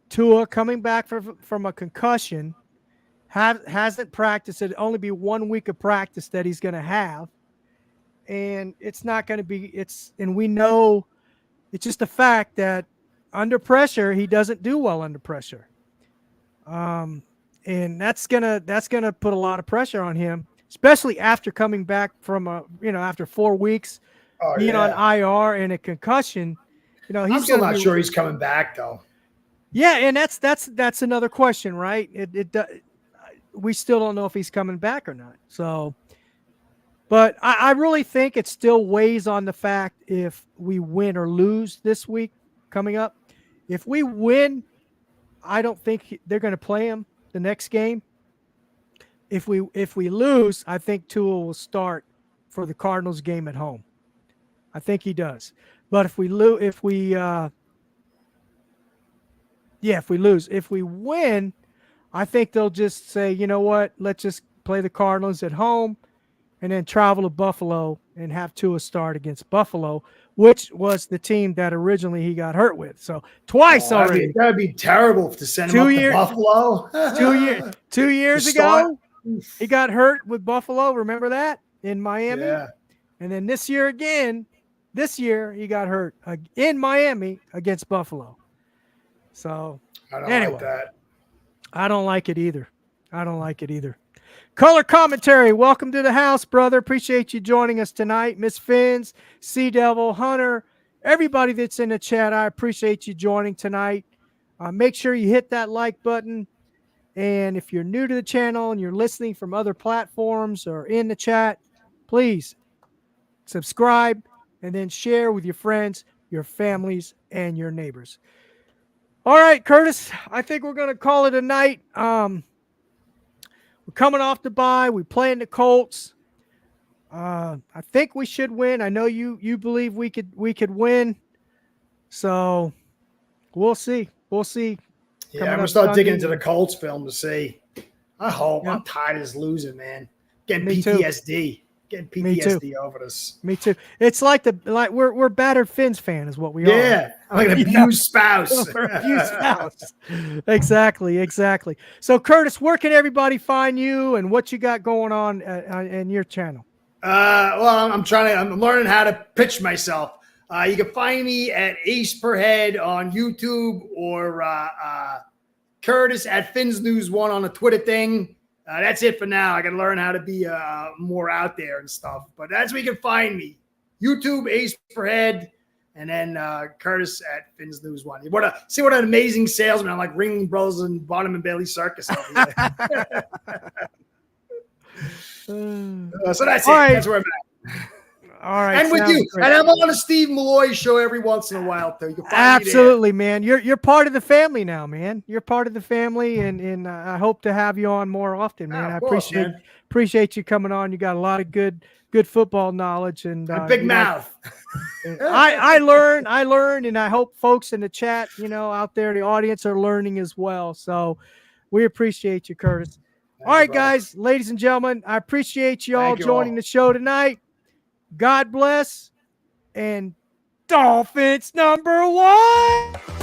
Tua coming back from a concussion. Hasn't practiced. It'll only be 1 week of practice that he's going to have. And it's not going to be and we know it's just a fact that under pressure, he doesn't do well under pressure. And that's gonna put a lot of pressure on him, especially after coming back from after 4 weeks being on IR and a concussion. I'm still not sure he's coming back though. Yeah, and that's another question, right? We still don't know if he's coming back or not. So, but I really think it still weighs on the fact if we win or lose this week coming up. If we win, I don't think they're going to play him the next game. If we lose, I think Tua will start for the Cardinals game at home. I think he does. But if we lose, if we win, I think they'll just say, you know what, let's just play the Cardinals at home and then travel to Buffalo and have Tua start against Buffalo, which was the team that originally he got hurt with. So twice already. That'd be terrible to send him up to Buffalo. 2 years ago, he got hurt with Buffalo. Remember that? In Miami? Yeah. And then this year he got hurt in Miami against Buffalo. So I don't like that. I don't like it either. Color commentary. Welcome to the house, brother. Appreciate you joining us tonight. Miss Fins, Sea Devil, Hunter, everybody that's in the chat, I appreciate you joining tonight. Make sure you hit that like button. And if you're new to the channel and you're listening from other platforms or in the chat, please subscribe and then share with your friends, your families, and your neighbors. All right, Curtis, I think we're going to call it a night. We're coming off the bye. We're playing the Colts. I think we should win. I know you believe we could win. So we'll see. Yeah, I'm gonna start digging into the Colts film to see. I hope. I'm tired of losing, man. Getting PTSD. Getting PTSD over this. Me too. It's like we're battered Fins fan is what we are. Yeah, I'm like an abused spouse. Abused spouse. Exactly. So Curtis, where can everybody find you and what you got going on in your channel? Well, I'm learning how to pitch myself. You can find me at Ace Per Head on YouTube or Curtis at Fins News 1 on the Twitter thing. That's it for now. I got to learn how to be more out there and stuff. But that's where you can find me. YouTube, Ace Per Head, and then Curtis at Fins News 1. See what an amazing salesman. I'm like Ringling Brothers and Bonham and Bailey Circus over here. So that's it. Right. That's where I'm at. All right, and with you, great. And I'm on a Steve Malloy show every once in a while too. You can find absolutely, me there. Man. You're part of the family now, man. You're part of the family, and I hope to have you on more often, man. I appreciate you coming on. You got a lot of good football knowledge and big mouth. I learn, and I hope folks in the chat, out there, the audience are learning as well. So we appreciate you, Curtis. All right, guys, ladies and gentlemen, I appreciate you all joining the show tonight. God bless, and Dolphins #1.